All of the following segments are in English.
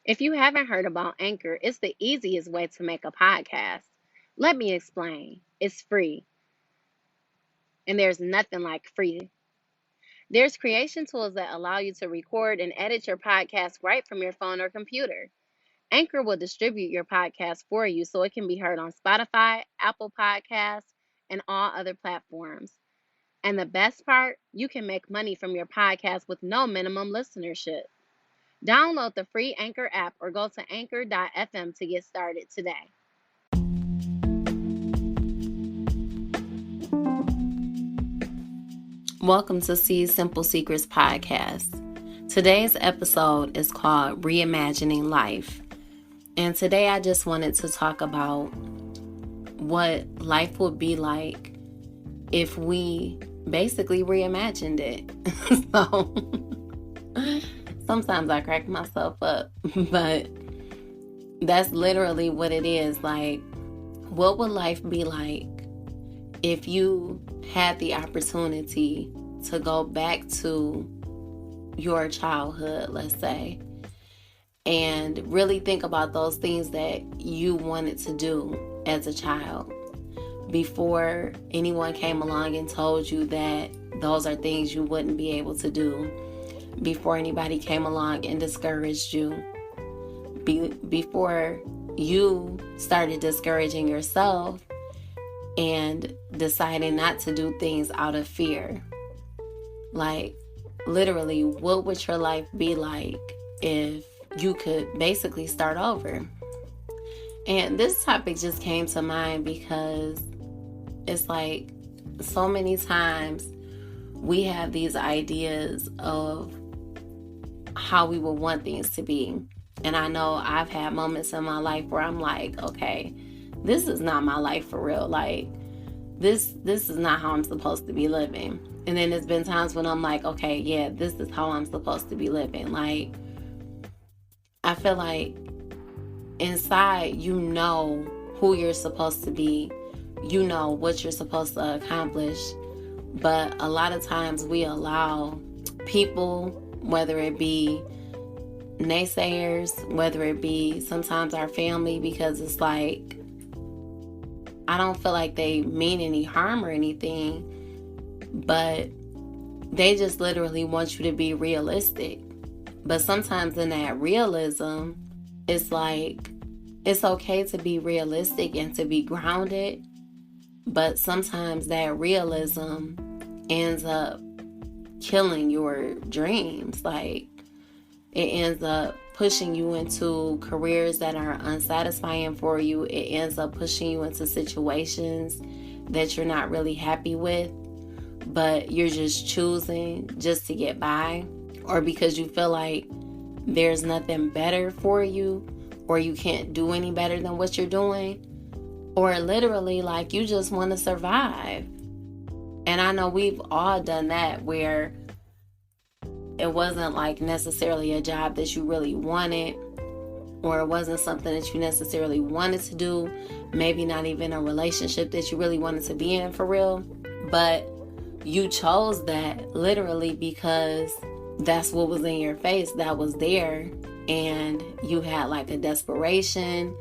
If you haven't heard about Anchor, it's the easiest way to make a podcast. Let me explain. It's free, and there's nothing like free. There's creation tools that allow you to record and edit your podcast right from your phone or computer. Anchor will distribute your podcast for you so it can be heard on Spotify, Apple Podcasts, and all other platforms. And the best part, you can make money from your podcast with no minimum listenership. Download the free Anchor app or go to anchor.fm to get started today. Welcome to C's Simple Secrets podcast. Today's episode is called Reimagining Life. And today I just wanted to talk about what life would be like if we basically reimagined it. So sometimes I crack myself up, but that's literally what it is. Like, what would life be like if you had the opportunity to go back to your childhood, let's say, and really think about those things that you wanted to do as a child before anyone came along and told you that those are things you wouldn't be able to do, before anybody came along and discouraged you, before you started discouraging yourself and deciding not to do things out of fear. Like, literally, what would your life be like if you could basically start over? And this topic just came to mind because it's like so many times we have these ideas of how we would want things to be. And I know I've had moments in my life where I'm like, okay, this is not my life for real. Like, this is not how I'm supposed to be living. And then there's been times when I'm like, okay, yeah, this is how I'm supposed to be living. Like, I feel like inside, you know who you're supposed to be. You know what you're supposed to accomplish. But a lot of times we allow people, whether it be naysayers, whether it be sometimes our family, because it's like, I don't feel like they mean any harm or anything, but they just literally want you to be realistic. But sometimes in that realism, it's like, it's okay to be realistic and to be grounded, but sometimes that realism ends up killing your dreams. Like, it ends up pushing you into careers that are unsatisfying for you. It ends up pushing you into situations that you're not really happy with, but you're just choosing just to get by, or because you feel like there's nothing better for you, or you can't do any better than what you're doing, or literally like you just want to survive. And I know we've all done that, where it wasn't like necessarily a job that you really wanted, or it wasn't something that you necessarily wanted to do, maybe not even a relationship that you really wanted to be in for real, but you chose that literally because that's what was in your face, that was there, and you had like a desperation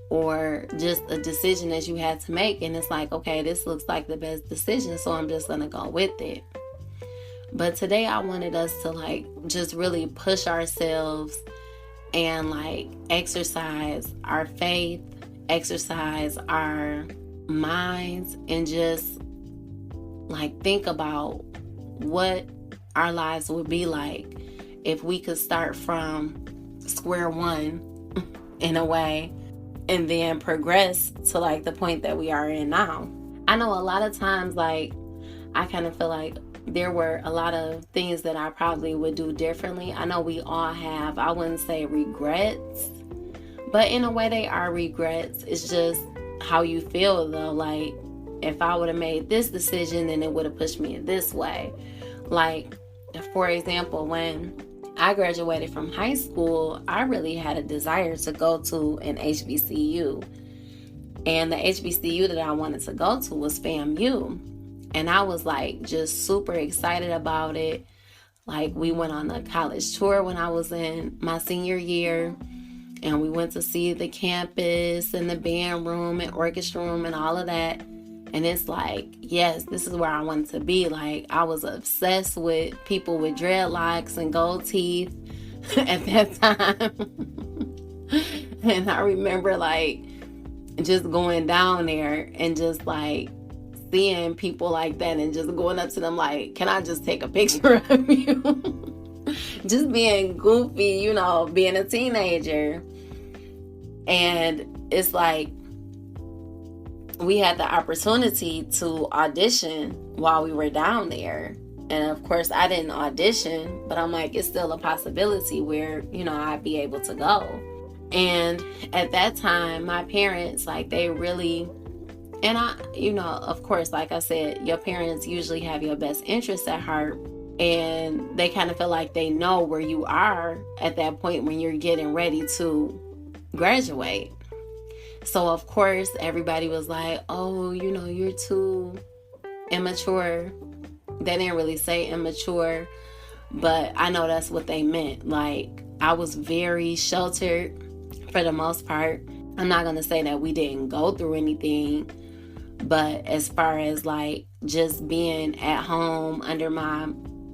or just a decision that you had to make, and it's like, okay, this looks like the best decision, so I'm just gonna go with it. But today I wanted us to like just really push ourselves and like exercise our faith, exercise our minds, and just like think about what our lives would be like if we could start from square one in a way, and then progress to like the point that we are in now. I know a lot of times, like, I kind of feel like there were a lot of things that I probably would do differently. I know we all have, I wouldn't say regrets, but in a way they are regrets. It's just how you feel though. Like, if I would have made this decision, then it would have pushed me in this way. Like, for example, when I graduated from high school, I really had a desire to go to an HBCU. And the HBCU that I wanted to go to was FAMU. And I was like just super excited about it. Like, we went on a college tour when I was in my senior year. and we went to see the campus and the band room and orchestra room and all of that. And it's like, yes, this is where I wanted to be. Like, I was obsessed with people with dreadlocks and gold teeth at that time. And I remember like just going down there and just like seeing people like that and just going up to them like, can I just take a picture of you? Just being goofy, you know, being a teenager. And it's like, we had the opportunity to audition while we were down there. And of course, I didn't audition, but I'm like, it's still a possibility where, you know, I'd be able to go. And at that time, my parents, like, they really, and I, you know, of course, like I said, your parents usually have your best interests at heart. And they kind of feel like they know where you are at that point when you're getting ready to graduate. So, of course, everybody was like, oh, you know, you're too immature. They didn't really say immature, but I know that's what they meant. Like, I was very sheltered for the most part. I'm not going to say that we didn't go through anything, but as far as like just being at home under my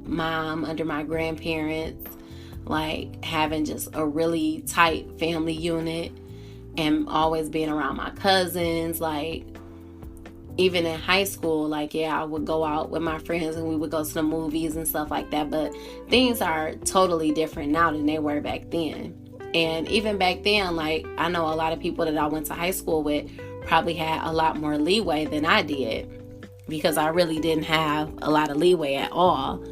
mom, under my grandparents, like having just a really tight family unit, and always being around my cousins, like even in high school, like, yeah, I would go out with my friends and we would go to the movies and stuff like that. But things are totally different now than they were back then. And even back then, like, I know a lot of people that I went to high school with probably had a lot more leeway than I did, because I really didn't have a lot of leeway at all.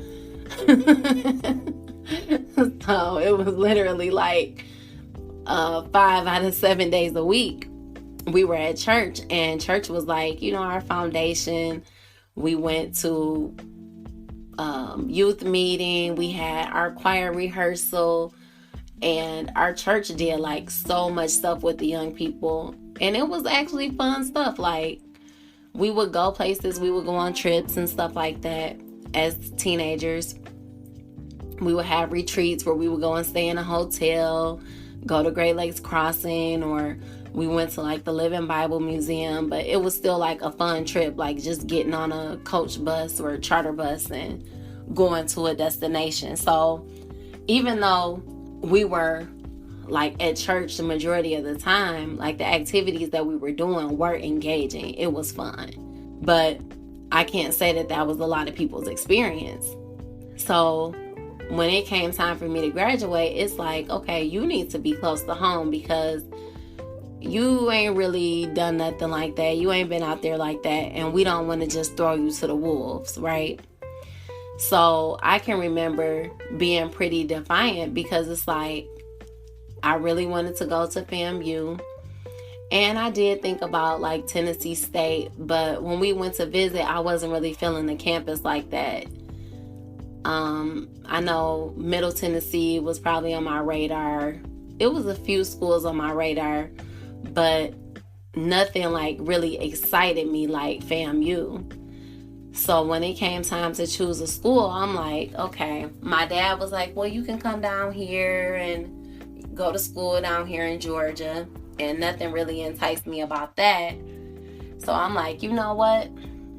So it was literally like 5 out of 7 days a week we were at church, and church was like, you know, our foundation. We went to youth meeting, we had our choir rehearsal, and our church did like so much stuff with the young people, and it was actually fun stuff. Like, we would go places, we would go on trips and stuff like that as teenagers. We would have retreats where we would go and stay in a hotel, go to Great Lakes Crossing, or we went to like the Living Bible Museum. But it was still like a fun trip, like just getting on a coach bus or a charter bus and going to a destination. So even though we were like at church the majority of the time, like the activities that we were doing were engaging. It was fun. But I can't say that that was a lot of people's experience. So when it came time for me to graduate, it's like, okay, you need to be close to home, because you ain't really done nothing like that. You ain't been out there like that, and we don't want to just throw you to the wolves, right? So I can remember being pretty defiant, because it's like, I really wanted to go to FAMU. And I did think about like Tennessee State, but when we went to visit, I wasn't really feeling the campus like that. I know Middle Tennessee was probably on my radar. It was a few schools on my radar, but nothing like really excited me like FAMU. So when it came time to choose a school, I'm like, okay. My dad was like, well, you can come down here and go to school down here in Georgia. And nothing really enticed me about that. So I'm like, you know what?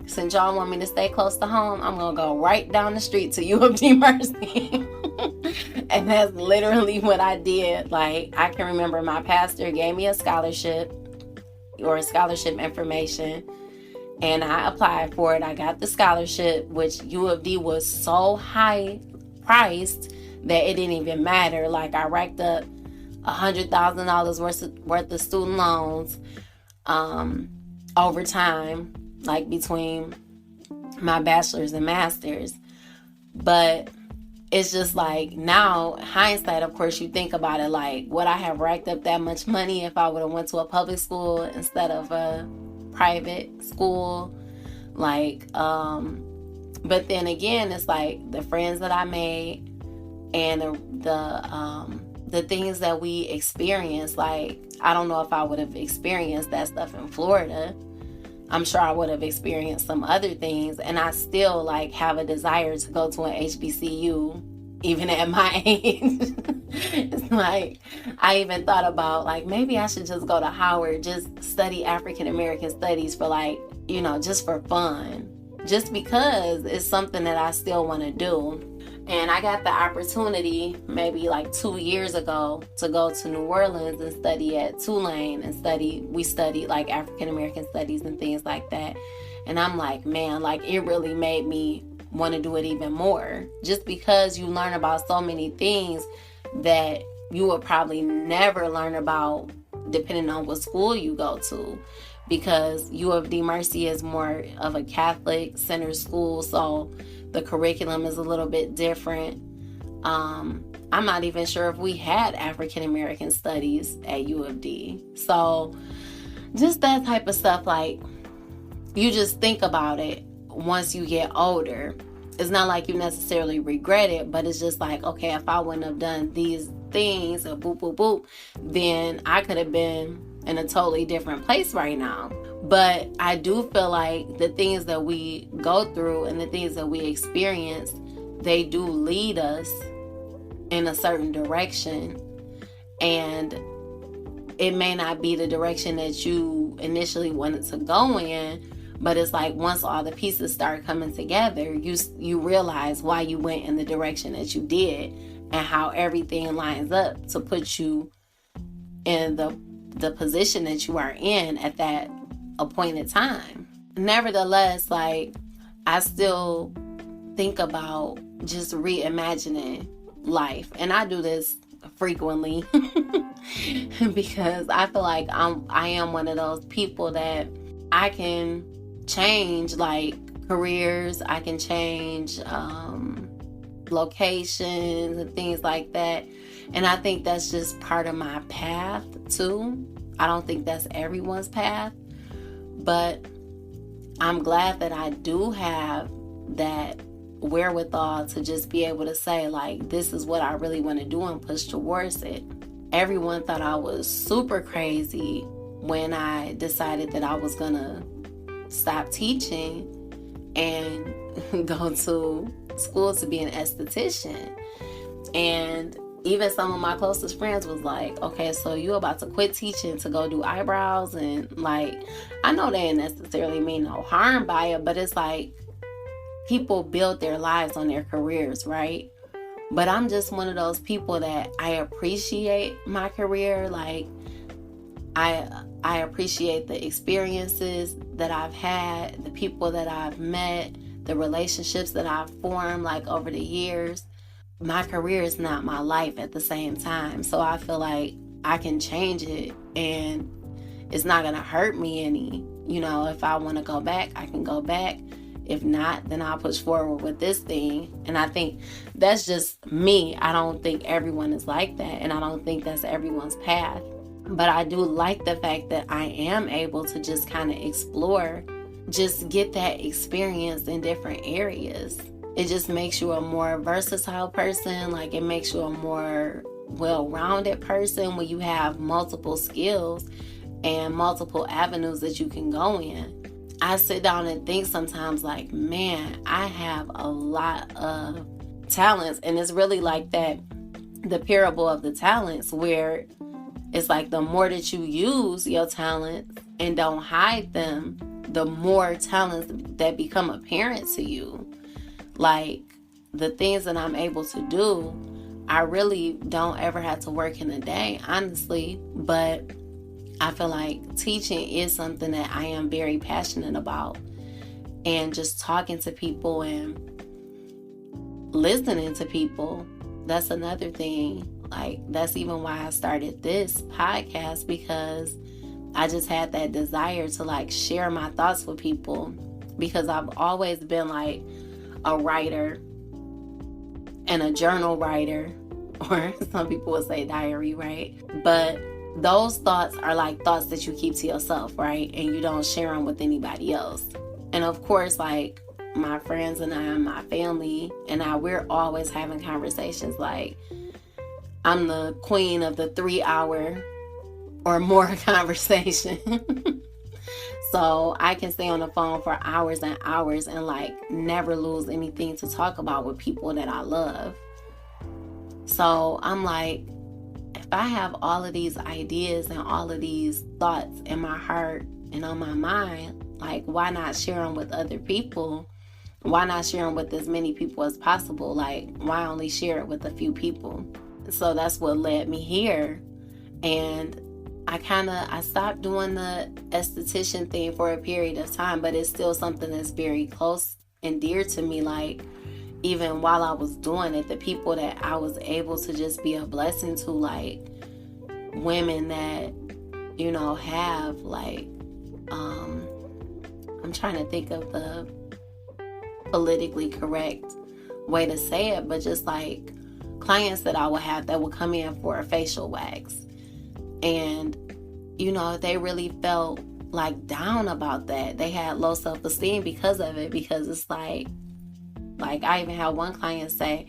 Since y'all want me to stay close to home, I'm going to go right down the street to U of D Mercy. And that's literally what I did. Like, I can remember my pastor gave me a scholarship or scholarship information, and I applied for it. I got the scholarship, which U of D was so high priced that it didn't even matter. Like, I racked up $100,000 worth of student loans over time, like between my bachelor's and master's. But it's just like, now hindsight, of course, you think about it like, would I have racked up that much money if I would have went to a public school instead of a private school? Like, but then again, it's like the friends that I made and the things that we experienced. Like, I don't know if I would have experienced that stuff in Florida. I'm sure I would have experienced some other things, and I still like have a desire to go to an HBCU even at my age. It's like, I even thought about, like, maybe I should just go to Howard, just study African American studies for, like, just for fun. Just because it's something that I still want to do. And I got the opportunity maybe like 2 years ago to go to New Orleans and study at Tulane we studied like African American studies and things like that. And I'm like, man, like it really made me want to do it even more, just because you learn about so many things that you would probably never learn about depending on what school you go to, because U of D Mercy is more of a Catholic center school, so the curriculum is a little bit different. I'm not even sure if we had African American studies at U of D. So just that type of stuff, like, you just think about it once you get older. It's not like you necessarily regret it, but it's just like, okay, if I wouldn't have done these things, or boop, boop, boop, then I could have been in a totally different place right now. But I do feel like the things that we go through and the things that we experience, they do lead us in a certain direction. And it may not be the direction that you initially wanted to go in, but it's like once all the pieces start coming together, you realize why you went in the direction that you did and how everything lines up to put you in the position that you are in at that appointed time. Nevertheless, like, I still think about just reimagining life, and I do this frequently because I feel like I am one of those people that I can change, like, careers, I can change locations and things like that, and I think that's just part of my path too. I don't think that's everyone's path, but I'm glad that I do have that wherewithal to just be able to say, like, this is what I really want to do and push towards it. Everyone thought I was super crazy when I decided that I was gonna stop teaching and go to school to be an esthetician. And even some of my closest friends was like, okay, so you about to quit teaching to go do eyebrows? And like, I know they didn't necessarily mean no harm by it, but it's like, people build their lives on their careers, right? But I'm just one of those people that I appreciate my career. Like, I appreciate the experiences that I've had, the people that I've met, the relationships that I've formed, like, over the years. My career is not my life at the same time. So I feel like I can change it and it's not going to hurt me any. If I want to go back, I can go back. If not, then I'll push forward with this thing. And I think that's just me. I don't think everyone is like that. And I don't think that's everyone's path. But I do like the fact that I am able to just kind of explore, just get that experience in different areas. It just makes you a more versatile person. Like, it makes you a more well-rounded person when you have multiple skills and multiple avenues that you can go in. I sit down and think sometimes, like, man, I have a lot of talents. And it's really like that, the parable of the talents, where it's like the more that you use your talents and don't hide them, the more talents that become apparent to you. Like, the things that I'm able to do, I really don't ever have to work in a day, honestly. But I feel like teaching is something that I am very passionate about. And just talking to people and listening to people, that's another thing. Like, that's even why I started this podcast, because I just had that desire to, like, share my thoughts with people, because I've always been like a writer and a journal writer, or some people would say diary, right? But those thoughts are like thoughts that you keep to yourself, right? And you don't share them with anybody else. And of course, like, my friends and I, my family and I, we're always having conversations. Like, I'm the queen of the 3-hour or more conversation. So I can stay on the phone for hours and hours and, like, never lose anything to talk about with people that I love. So I'm like, if I have all of these ideas and all of these thoughts in my heart and on my mind, like, why not share them with other people? Why not share them with as many people as possible? Like, why only share it with a few people? So that's what led me here. And I stopped doing the esthetician thing for a period of time, but it's still something that's very close and dear to me. Like, even while I was doing it, the people that I was able to just be a blessing to, like women that, have like, I'm trying to think of the politically correct way to say it, but just like clients that I would have that would come in for a facial wax. And, they really felt like down about that. They had low self-esteem because of it, because it's like I even had one client say,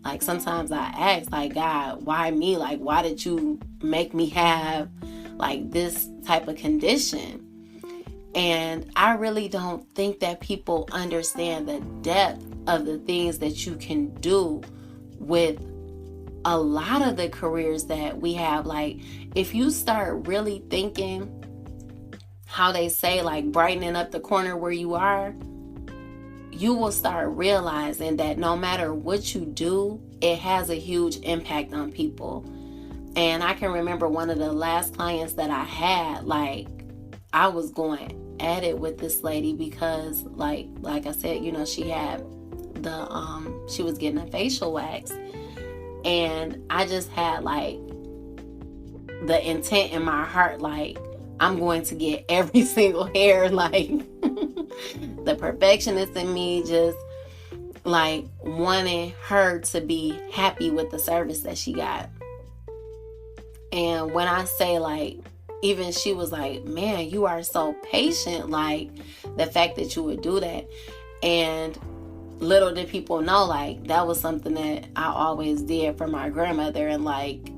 like, sometimes I ask, like, God, why me? Like, why did you make me have like this type of condition? And I really don't think that people understand the depth of the things that you can do with a lot of the careers that we have. Like, if you start really thinking how they say, like, brightening up the corner where you are, you will start realizing that no matter what you do, it has a huge impact on people. And I can remember one of the last clients that I had, like, I was going at it with this lady because, like I said, she had she was getting a facial wax. And I just had, like, the intent in my heart, like, I'm going to get every single hair, like, the perfectionist in me just, like, wanting her to be happy with the service that she got. And when I say, like, even she was like, man, you are so patient, like, the fact that you would do that. And little did people know, like, that was something that I always did for my grandmother. And, like,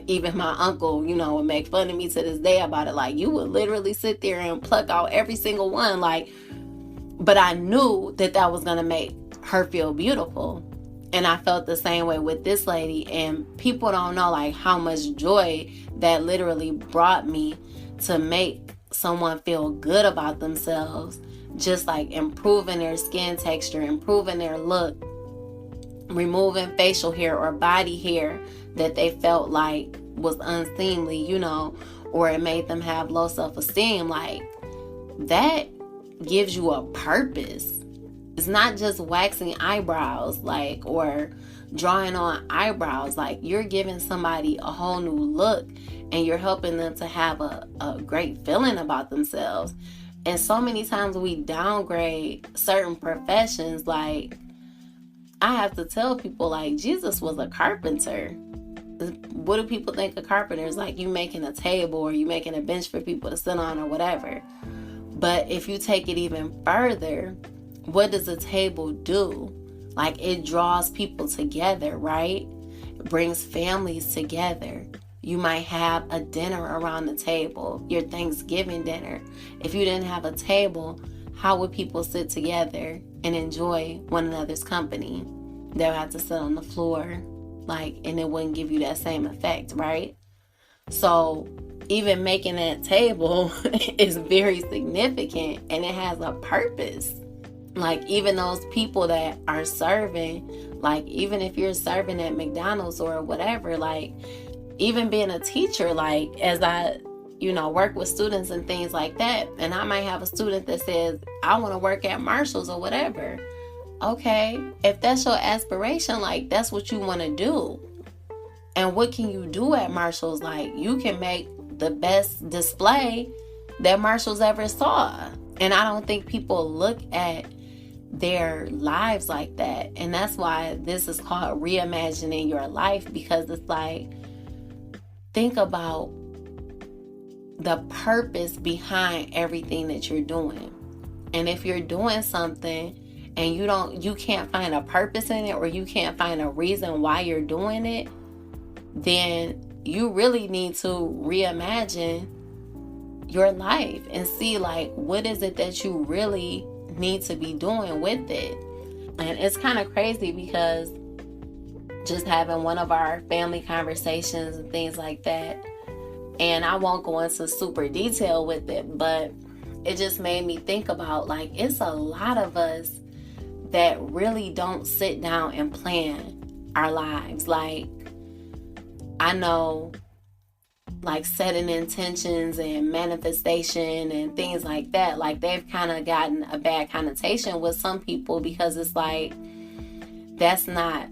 even my uncle, would make fun of me to this day about it. Like, you would literally sit there and pluck out every single one. Like, but I knew that was going to make her feel beautiful. And I felt the same way with this lady. And people don't know, like, how much joy that literally brought me to make someone feel good about themselves. Just like improving their skin texture, improving their look, removing facial hair or body hair that they felt like was unseemly, or it made them have low self-esteem. Like, that gives you a purpose. It's not just waxing eyebrows, like, or drawing on eyebrows. Like, you're giving somebody a whole new look, and you're helping them to have a great feeling about themselves. And so many times we downgrade certain professions. Like, I have to tell people, like, Jesus was a carpenter. What do people think a carpenter is? Like, you making a table or you making a bench for people to sit on or whatever. But if you take it even further, what does a table do? Like, it draws people together, right? It brings families together. You might have a dinner around the table, your Thanksgiving dinner. If you didn't have a table, how would people sit together and enjoy one another's company? They would have to sit on the floor, like, and it wouldn't give you that same effect, right? So even making that table is very significant, and it has a purpose. Like, even those people that are serving, like, even if you're serving at McDonald's or whatever, like, even being a teacher, like, as I, work with students and things like that, and I might have a student that says, I want to work at Marshall's or whatever. Okay, if that's your aspiration, like, that's what you want to do. And what can you do at Marshall's? Like, you can make the best display that Marshall's ever saw. And I don't think people look at their lives like that. And that's why this is called reimagining your life, because it's like, think about the purpose behind everything that you're doing. And if you're doing something and you can't find a purpose in it, or you can't find a reason why you're doing it, then you really need to reimagine your life and see, like, what is it that you really need to be doing with it. And it's kind of crazy because just having one of our family conversations and things like that. And I won't go into super detail with it, but it just made me think about, like, it's a lot of us that really don't sit down and plan our lives. Like, I know, like, setting intentions and manifestation and things like that, like, they've kind of gotten a bad connotation with some people because it's like, that's not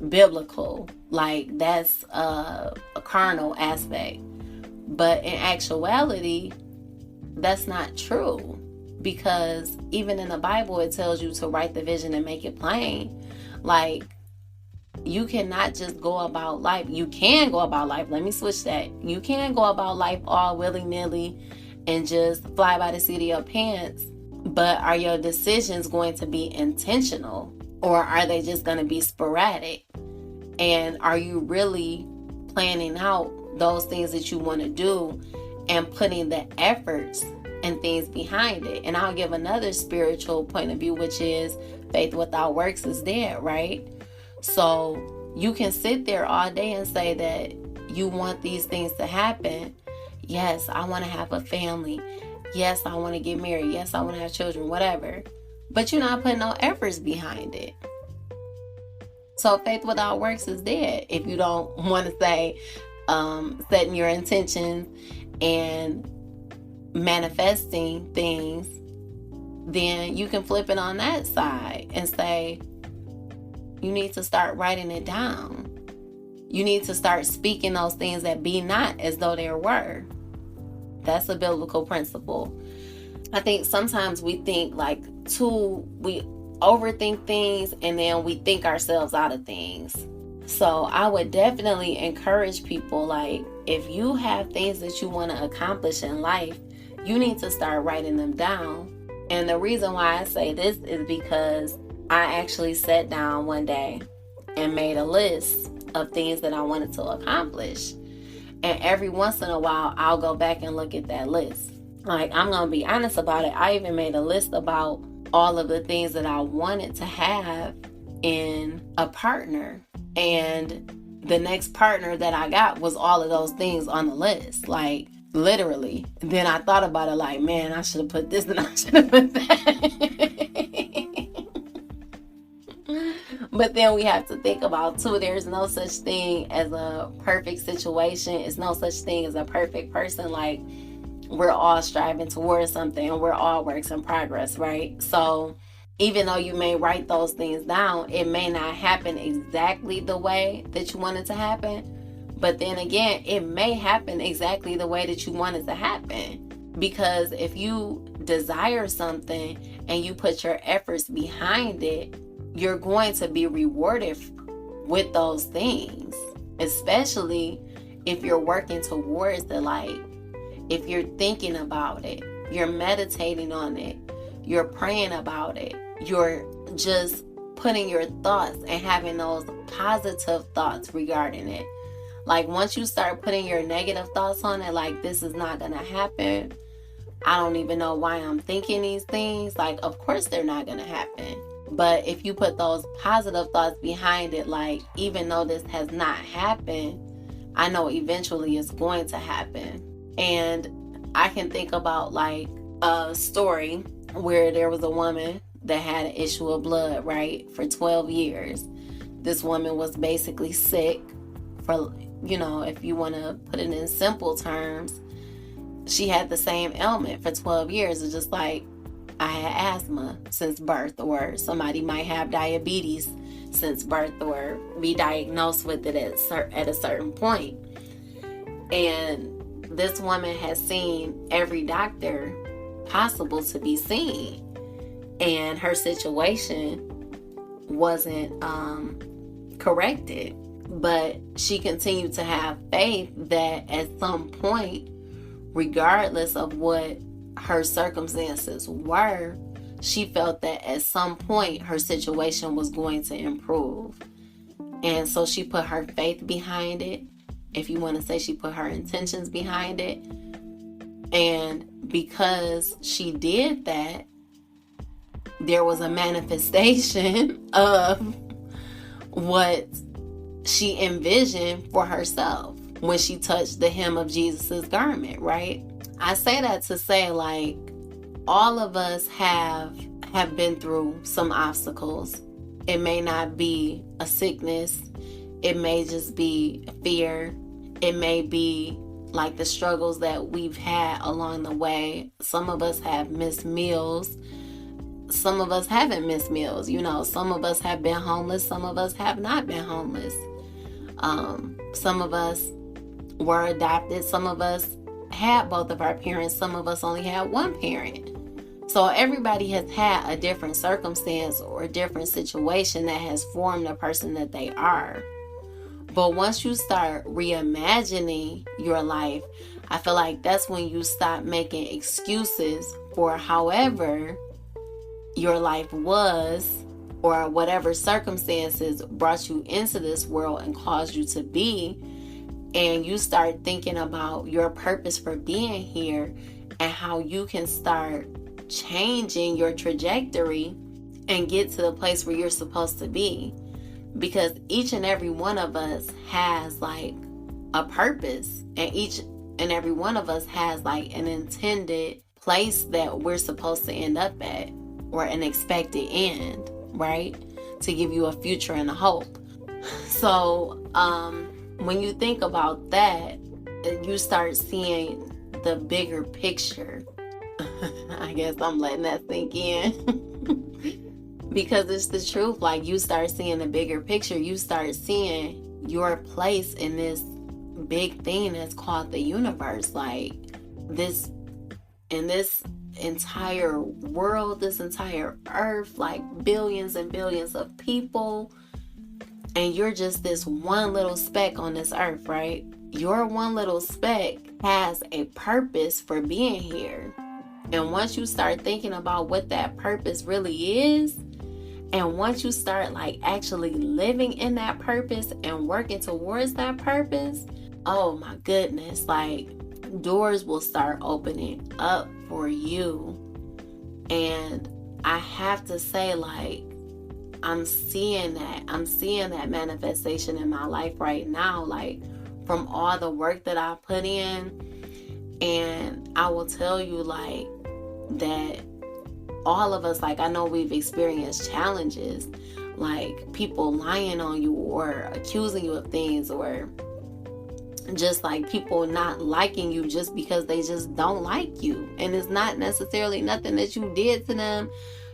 biblical. Like, that's a carnal aspect. But in actuality, that's not true, because even in the Bible, it tells you to write the vision and make it plain. Like, you cannot just go about life. You can go about life. Let me switch that. You can go about life all willy-nilly and just fly by the seat of your pants. But are your decisions going to be intentional, or are they just going to be sporadic? And are you really planning out those things that you want to do and putting the efforts and things behind it? And I'll give another spiritual point of view, which is faith without works is dead, right? So you can sit there all day and say that you want these things to happen. Yes, I want to have a family. Yes, I want to get married. Yes, I want to have children, whatever. But you're not putting no efforts behind it. So faith without works is dead. If you don't want to say setting your intentions and manifesting things, then you can flip it on that side and say, you need to start writing it down. You need to start speaking those things that be not as though there were. That's a biblical principle. I think sometimes we think we overthink things and then we think ourselves out of things. So I would definitely encourage people, like, if you have things that you want to accomplish in life, you need to start writing them down. And the reason why I say this is because I actually sat down one day and made a list of things that I wanted to accomplish. And every once in a while, I'll go back and look at that list. Like, I'm going to be honest about it. I even made a list about all of the things that I wanted to have in a partner. And the next partner that I got was all of those things on the list. Like, literally. Then I thought about it like, man, I should have put this and I should have put that. But then we have to think about, too, there's no such thing as a perfect situation. It's no such thing as a perfect person. Like, we're all striving towards something and we're all works in progress, right? So even though you may write those things down, it may not happen exactly the way that you want it to happen. But then again, it may happen exactly the way that you want it to happen. Because if you desire something and you put your efforts behind it, you're going to be rewarded with those things. Especially if you're working towards it. Like, if you're thinking about it, you're meditating on it, you're praying about it, you're just putting your thoughts and having those positive thoughts regarding it. Like, once you start putting your negative thoughts on it, like, this is not going to happen, I don't even know why I'm thinking these things, like, of course they're not going to happen. But if you put those positive thoughts behind it, like, even though this has not happened, I know eventually it's going to happen. And I can think about, like, a story where there was a woman that had an issue of blood, right, for 12 years. This woman was basically sick for, if you want to put it in simple terms, she had the same ailment for 12 years. It's just like, I had asthma since birth, or somebody might have diabetes since birth, or be diagnosed with it at a certain point. And this woman has seen every doctor possible to be seen, and her situation wasn't corrected. But she continued to have faith that at some point, regardless of what her circumstances were, she felt that at some point her situation was going to improve. And so she put her faith behind it. If you want to say, she put her intentions behind it. And because she did that, there was a manifestation of what she envisioned for herself when she touched the hem of Jesus's garment, right? I say that to say, like, all of us have been through some obstacles. It may not be a sickness. It may just be fear. It may be like the struggles that we've had along the way. Some of us have missed meals. Some of us haven't missed meals. You know, some of us have been homeless. Some of us have not been homeless. Some of us were adopted. Some of us had both of our parents. Some of us only had one parent. So everybody has had a different circumstance or a different situation that has formed the person that they are. But once you start reimagining your life, I feel like that's when you stop making excuses for however your life was or whatever circumstances brought you into this world and caused you to be. And you start thinking about your purpose for being here and how you can start changing your trajectory and get to the place where you're supposed to be. Because each and every one of us has like a purpose, and each and every one of us has like an intended place that we're supposed to end up at, or an expected end, right? To give you a future and a hope. So when you think about that, you start seeing the bigger picture. I guess I'm letting that sink in. Because it's the truth. Like, you start seeing the bigger picture. You start seeing your place in this big thing that's called the universe. Like, this, in this entire world, this entire earth, like billions and billions of people, and you're just this one little speck on this earth, right? Your one little speck has a purpose for being here. And once you start thinking about what that purpose really is, and once you start like actually living in that purpose and working towards that purpose, oh my goodness, like doors will start opening up for you. And I have to say, like, I'm seeing that manifestation in my life right now, like from all the work that I put in. And I will tell you, like, that all of us, like, I know we've experienced challenges, like people lying on you or accusing you of things, or just like people not liking you just because they just don't like you. And it's not necessarily nothing that you did to them.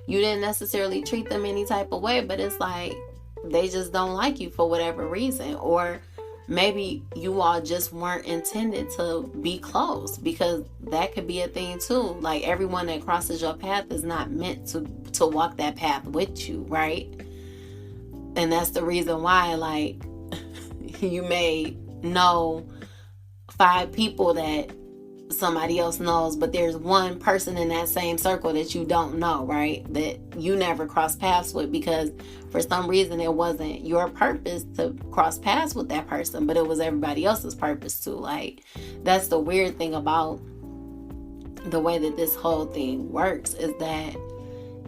You didn't necessarily treat them any type of way, but it's like they just don't like you for whatever reason. Or maybe you all just weren't intended to be close, because that could be a thing too. Like, everyone that crosses your path is not meant to walk that path with you, right? And that's the reason why, like, you may know 5 people that somebody else knows, but there's one person in that same circle that you don't know, right? That you never cross paths with, because for some reason it wasn't your purpose to cross paths with that person, but it was everybody else's purpose too. Like, that's the weird thing about the way that this whole thing works, is that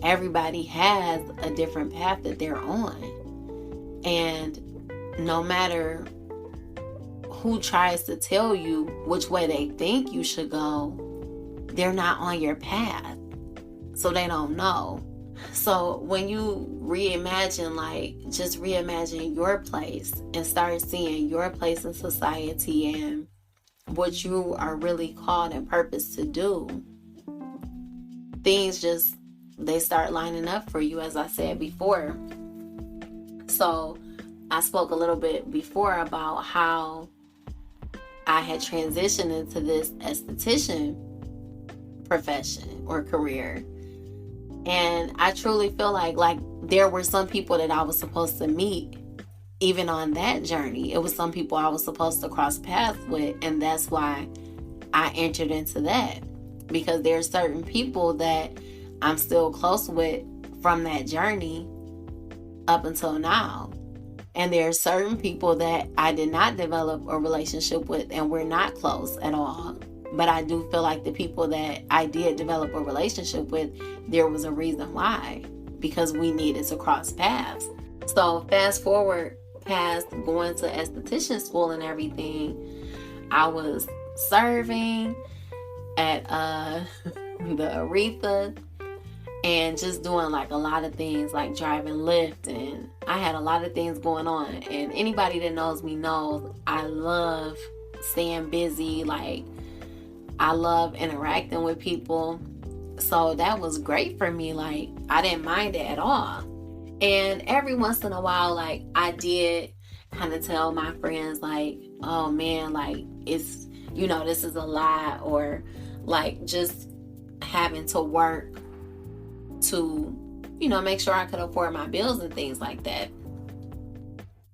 everybody has a different path that they're on. And no matter who tries to tell you which way they think you should go, they're not on your path, so they don't know. So when you reimagine, like, just reimagine your place and start seeing your place in society and what you are really called and purposed to do, things just, they start lining up for you, as I said before. So I spoke a little bit before about how I had transitioned into this esthetician profession or career. And I truly feel like there were some people that I was supposed to meet even on that journey. It was some people I was supposed to cross paths with, and that's why I entered into that. Because there are certain people that I'm still close with from that journey up until now. And there are certain people that I did not develop a relationship with, and we're not close at all. But I do feel like the people that I did develop a relationship with, there was a reason why. Because we needed to cross paths. So fast forward past going to esthetician school and everything, I was serving at the Aretha and just doing like a lot of things like driving Lyft, and I had a lot of things going on. And anybody that knows me knows I love staying busy. Like, I love interacting with people. So that was great for me. Like, I didn't mind it at all. And every once in a while, like, I did kind of tell my friends, like, oh man, like, it's, this is a lot, or like just having to work to, make sure I could afford my bills and things like that.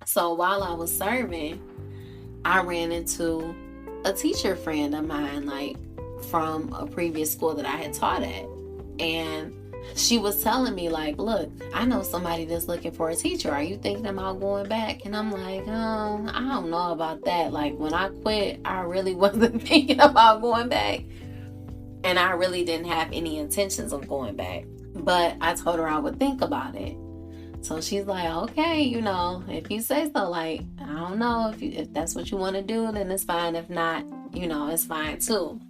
So while I was serving, I ran into a teacher friend of mine, like from a previous school that I had taught at. And she was telling me, like, look, I know somebody that's looking for a teacher. Are you thinking about going back? And I'm like, oh, I don't know about that. Like, when I quit, I really wasn't thinking about going back. And I really didn't have any intentions of going back. But I told her I would think about it. So she's like, okay, if you say so, like, I don't know, if that's what you want to do, then it's fine. If not, it's fine too.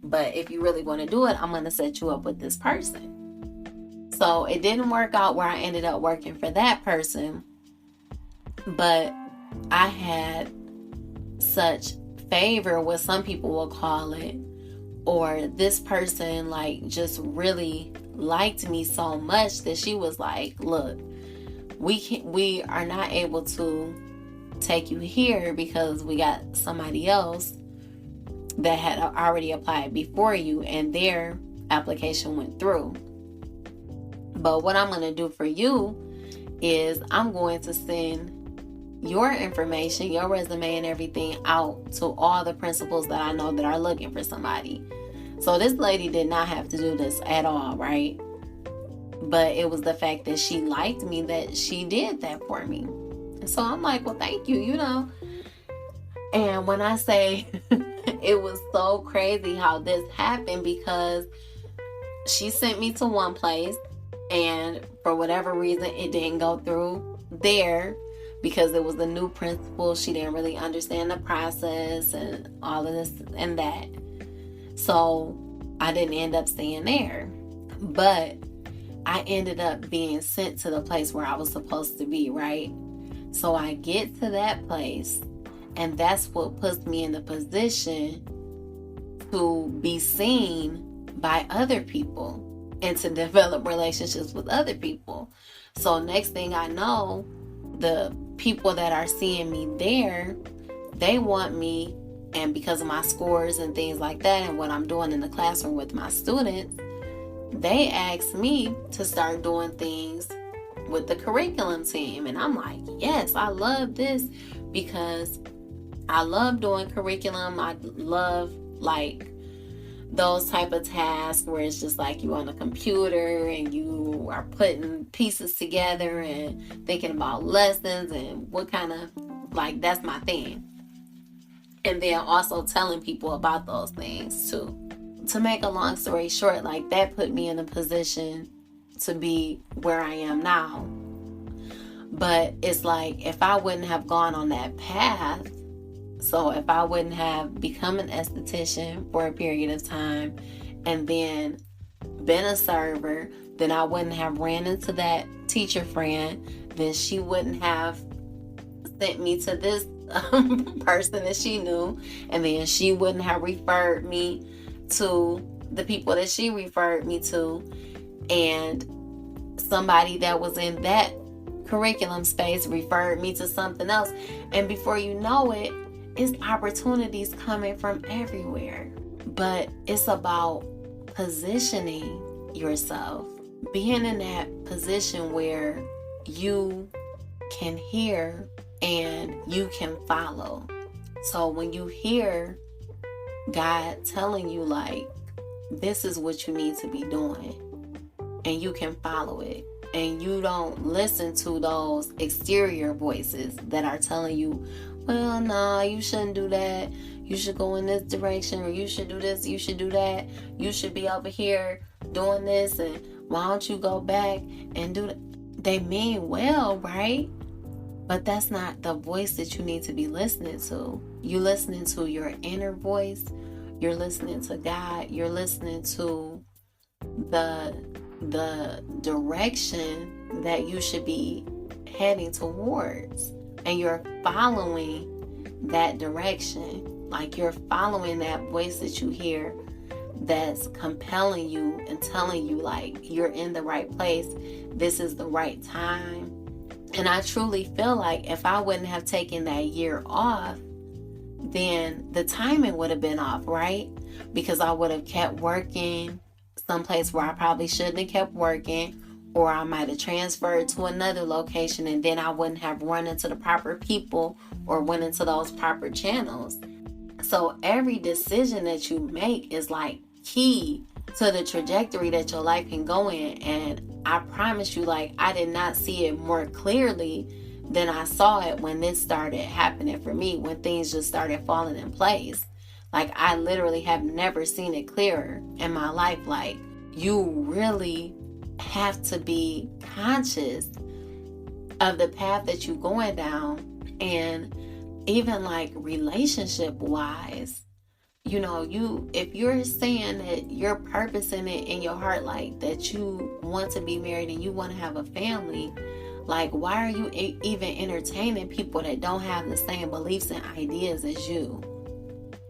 But if you really want to do it, I'm going to set you up with this person. So it didn't work out where I ended up working for that person. But I had such favor, what some people will call it, or this person like just really liked me so much that she was like, look, we are not able to take you here because we got somebody else that had already applied before you and their application went through. But what I'm going to do for you is I'm going to send your information, your resume and everything out to all the principals that I know that are looking for somebody. So this lady did not have to do this at all, right? But it was the fact that she liked me that she did that for me. And so I'm like, well, thank you, And when I say it was so crazy how this happened, because she sent me to one place and for whatever reason it didn't go through there because it was a new principal. She didn't really understand the process and all of this and that. So I didn't end up staying there. But I ended up being sent to the place where I was supposed to be, right? So I get to that place, and that's what puts me in the position to be seen by other people and to develop relationships with other people. So next thing I know, the people that are seeing me there, they want me, and because of my scores and things like that and what I'm doing in the classroom with my students, they asked me to start doing things with the curriculum team. And I'm like, yes, I love this because I love doing curriculum. I love like those type of tasks where it's just like you on a computer and you are putting pieces together and thinking about lessons and what kind of, like, that's my thing. And then also telling people about those things too. To make a long story short, like, that put me in a position to be where I am now. But it's like, if I wouldn't have gone on that path, so if I wouldn't have become an esthetician for a period of time and then been a server, then I wouldn't have ran into that teacher friend. Then she wouldn't have sent me to this person that she knew. And then she wouldn't have referred me to the people that she referred me to, and somebody that was in that curriculum space referred me to something else, and before you know it, it's opportunities coming from everywhere. But it's about positioning yourself, being in that position where you can hear and you can follow. So when you hear God telling you, like, this is what you need to be doing, and you can follow it, and you don't listen to those exterior voices that are telling you, well, no, you shouldn't do that, you should go in this direction, or you should do this, you should do that, you should be over here doing this, and why don't you go back and do that? they mean well, right? But that's not the voice that you need to be listening to. You listening to your inner voice. You're listening to God. You're listening to the direction that you should be heading towards. And you're following that direction. Like, you're following that voice that you hear that's compelling you and telling you, like, you're in the right place. This is the right time. And I truly feel like if I wouldn't have taken that year off, then the timing would have been off, right? Because I would have kept working someplace where I probably shouldn't have kept working, or I might have transferred to another location, and then I wouldn't have run into the proper people or went into those proper channels. So every decision that you make is like key to the trajectory that your life can go in. And I promise you, like, I did not see it more clearly than I saw it when this started happening for me, when things just started falling in place. Like, I literally have never seen it clearer in my life. Like, you really have to be conscious of the path that you're going down. And even like relationship wise, you know, if you're saying that you're purposing it in your heart, like that you want to be married and you want to have a family, like, why are you even entertaining people that don't have the same beliefs and ideas as you,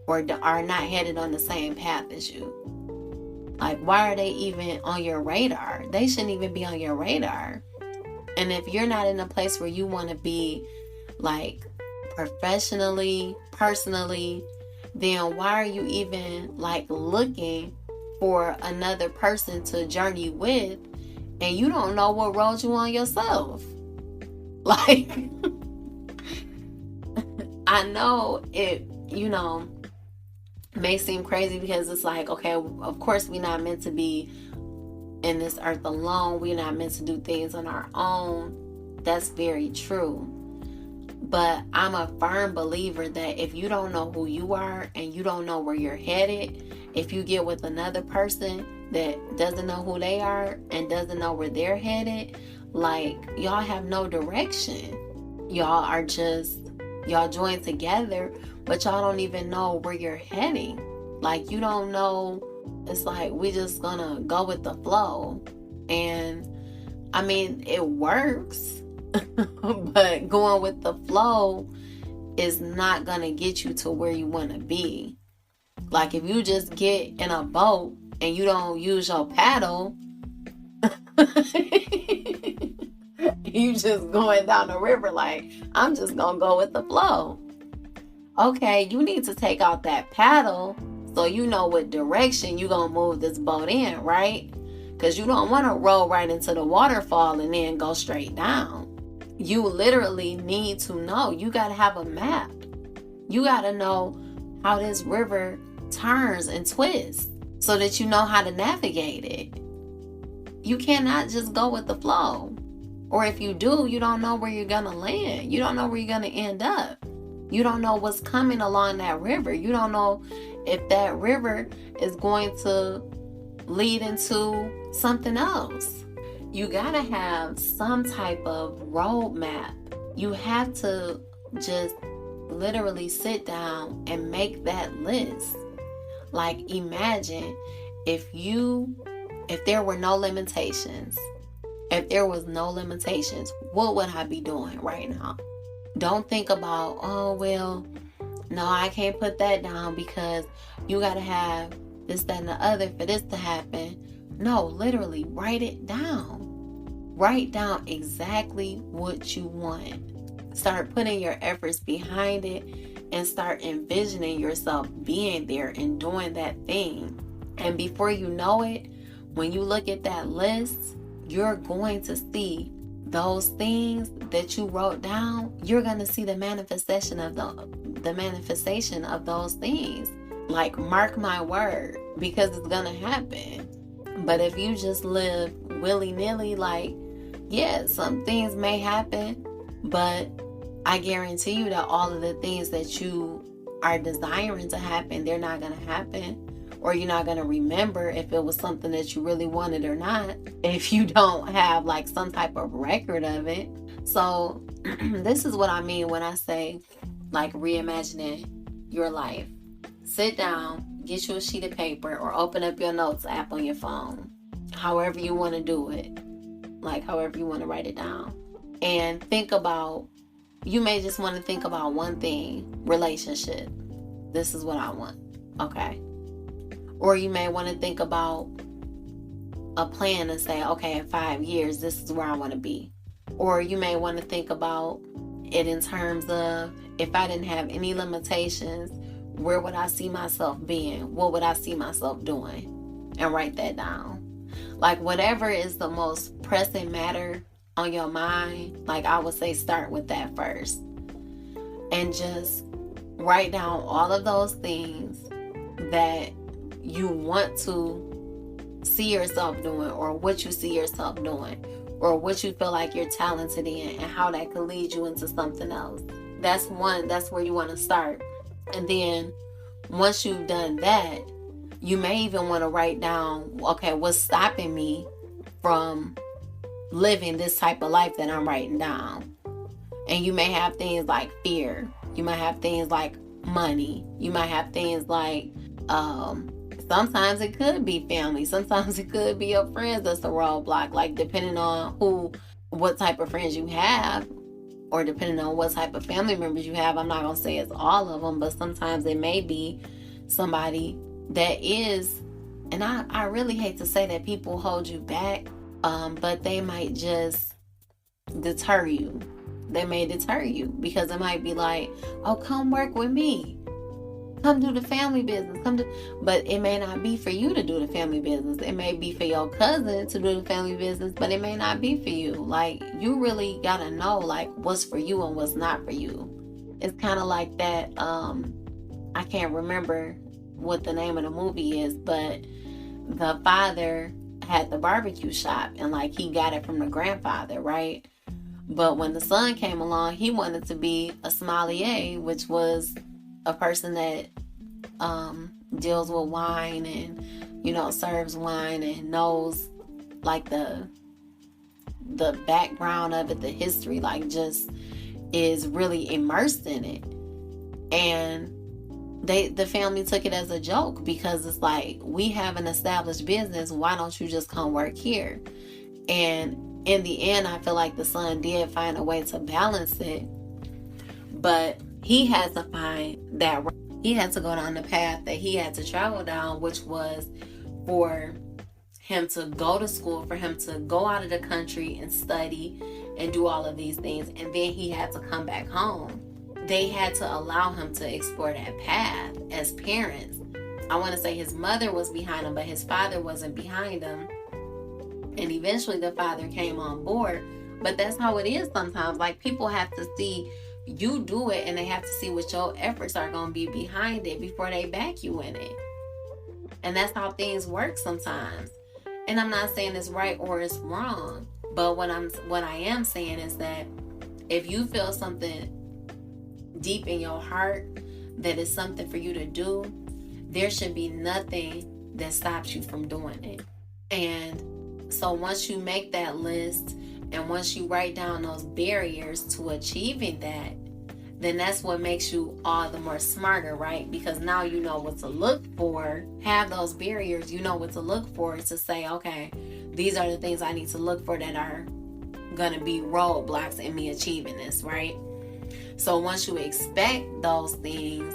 or are not headed on the same path as you? Like, why are they even on your radar? They shouldn't even be on your radar. And if you're not in a place where you want to be, like, professionally, personally, then why are you even, like, looking for another person to journey with, and you don't know what road you on yourself? Like, I know it, you know, may seem crazy, because it's like, okay, of course we're not meant to be in this earth alone. We're not meant to do things on our own. That's very true. But I'm a firm believer that if you don't know who you are and you don't know where you're headed, if you get with another person that doesn't know who they are and doesn't know where they're headed, like, y'all have no direction. Y'all join together, but y'all don't even know where you're heading. Like, you don't know. It's like, we just gonna go with the flow. And I mean, it works, but going with the flow is not gonna get you to where you want to be. Like, if you just get in a boat and you don't use your paddle, you just going down the river like, I'm just gonna go with the flow. Okay, you need to take out that paddle so you know what direction you gonna move this boat in, right? Because you don't want to roll right into the waterfall and then go straight down. You literally need to know. You gotta have a map. You gotta know how this river turns and twists so that you know how to navigate it. You cannot just go with the flow. Or if you do, you don't know where you're going to land. You don't know where you're going to end up. You don't know what's coming along that river. You don't know if that river is going to lead into something else. You got to have some type of roadmap. You have to just literally sit down and make that list. Like, imagine if there were no limitations. If there was no limitations, what would I be doing right now? Don't think about, oh, well, no, I can't put that down because you got to have this, that, and the other for this to happen. No, literally, write it down. Write down exactly what you want. Start putting your efforts behind it and start envisioning yourself being there and doing that thing. And before you know it, when you look at that list, you're going to see those things that you wrote down. You're going to see the manifestation of those things. Like, mark my word, because it's going to happen. But if you just live willy-nilly, like, yeah, some things may happen, but I guarantee you that all of the things that you are desiring to happen, they're not going to happen. or you're not going to remember if it was something that you really wanted or not, if you don't have like some type of record of it. So this is what I mean when I say like reimagining your life. Sit down, get you a sheet of paper, or open up your notes app on your phone, however you want to do it, like however you want to write it down, and think about, you may just want to think about one thing: relationship. This is what I want. Okay. Or you may want to think about a plan and say, okay, in 5 years, this is where I want to be. Or you may want to think about it in terms of, if I didn't have any limitations, where would I see myself being? What would I see myself doing? And write that down. Like whatever is the most pressing matter on your mind, like I would say start with that first. And just write down all of those things that you want to see yourself doing, or what you see yourself doing, or what you feel like you're talented in, and how that could lead you into something else. That's where you want to start. And then once you've done that, you may even want to write down, okay, what's stopping me from living this type of life that I'm writing down? And you may have things like fear. You might have things like money. You might have things like, sometimes it could be family. Sometimes it could be your friends that's a roadblock. Like depending on what type of friends you have, or depending on what type of family members you have. I'm not going to say it's all of them, but sometimes it may be somebody that is, and I really hate to say that people hold you back, but they might just deter you. They may deter you because it might be like, oh, come work with me. Come do the family business. But it may not be for you to do the family business. It may be for your cousin to do the family business, but it may not be for you. Like, you really gotta know like what's for you and what's not for you. It's kind of like that. I can't remember what the name of the movie is, but the father had the barbecue shop and like he got it from the grandfather, right? But when the son came along, he wanted to be a sommelier, which was a person that deals with wine and, serves wine and knows like the background of it, the history, like just is really immersed in it. And the family took it as a joke because it's like, we have an established business. Why don't you just come work here? And in the end, I feel like the son did find a way to balance it, but he had to find that he had to go down the path that he had to travel down, which was for him to go to school, for him to go out of the country and study and do all of these things. And then he had to come back home. They had to allow him to explore that path as parents. I want to say his mother was behind him, but his father wasn't behind him. And eventually the father came on board. But that's how it is sometimes. Like, people have to see you do it, and they have to see what your efforts are going to be behind it before they back you in it. And that's how things work sometimes. And I'm not saying it's right or it's wrong, but what I am saying is that if you feel something deep in your heart that is something for you to do, there should be nothing that stops you from doing it. And so once you make that list, and once you write down those barriers to achieving that, then that's what makes you all the more smarter, right? Because now you know what to look for. Have those barriers, you know what to look for to say, okay, these are the things I need to look for that are going to be roadblocks in me achieving this, right? So once you expect those things,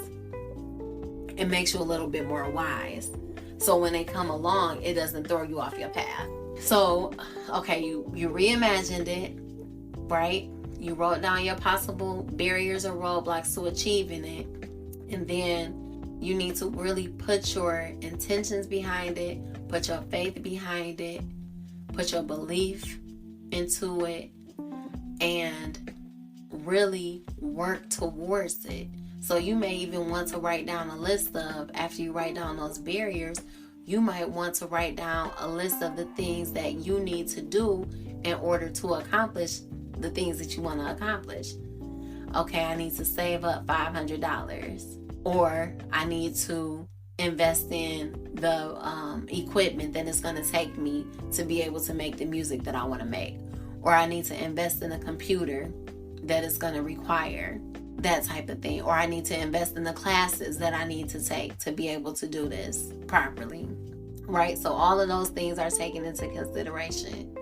it makes you a little bit more wise. So when they come along, it doesn't throw you off your path. So, okay, you reimagined it, right? You wrote down your possible barriers or roadblocks to achieving it. And then you need to really put your intentions behind it, put your faith behind it, put your belief into it, and really work towards it. So you may even want to write down a list of, after you write down those barriers, you might want to write down a list of the things that you need to do in order to accomplish the things that you want to accomplish. Okay, I need to save up $500, or I need to invest in the equipment that it's going to take me to be able to make the music that I want to make. Or I need to invest in a computer that it's going to require, that type of thing. Or I need to invest in the classes that I need to take to be able to do this properly, right? So all of those things are taken into consideration.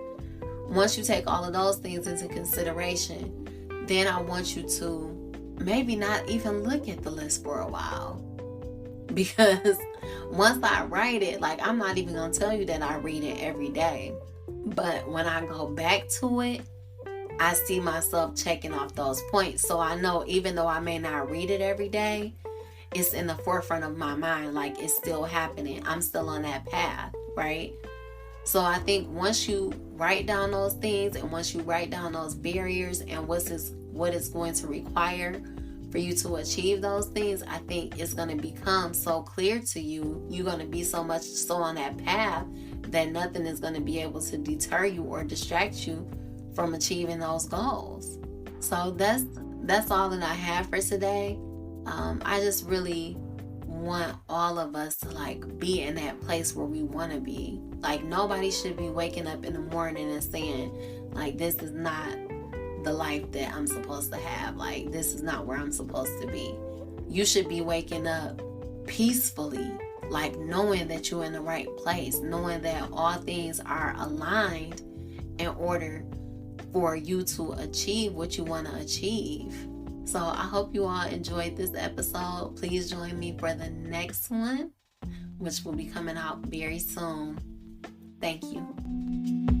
Once you take all of those things into consideration, then I want you to maybe not even look at the list for a while. Because once I write it, like, I'm not even going to tell you that I read it every day. But when I go back to it, I see myself checking off those points. So I know even though I may not read it every day, it's in the forefront of my mind. Like, it's still happening. I'm still on that path, right? So I think once you write down those things, and once you write down those barriers and what it's going to require for you to achieve those things, I think it's going to become so clear to you. You're going to be so on that path that nothing is going to be able to deter you or distract you from achieving those goals. So that's all that I have for today. I just really want all of us to like be in that place where we want to be. Like, nobody should be waking up in the morning and saying, like, this is not the life that I'm supposed to have. Like, this is not where I'm supposed to be. You should be waking up peacefully, like knowing that you're in the right place, knowing that all things are aligned in order for you to achieve what you want to achieve. So I hope you all enjoyed this episode. Please join me for the next one, which will be coming out very soon. Thank you.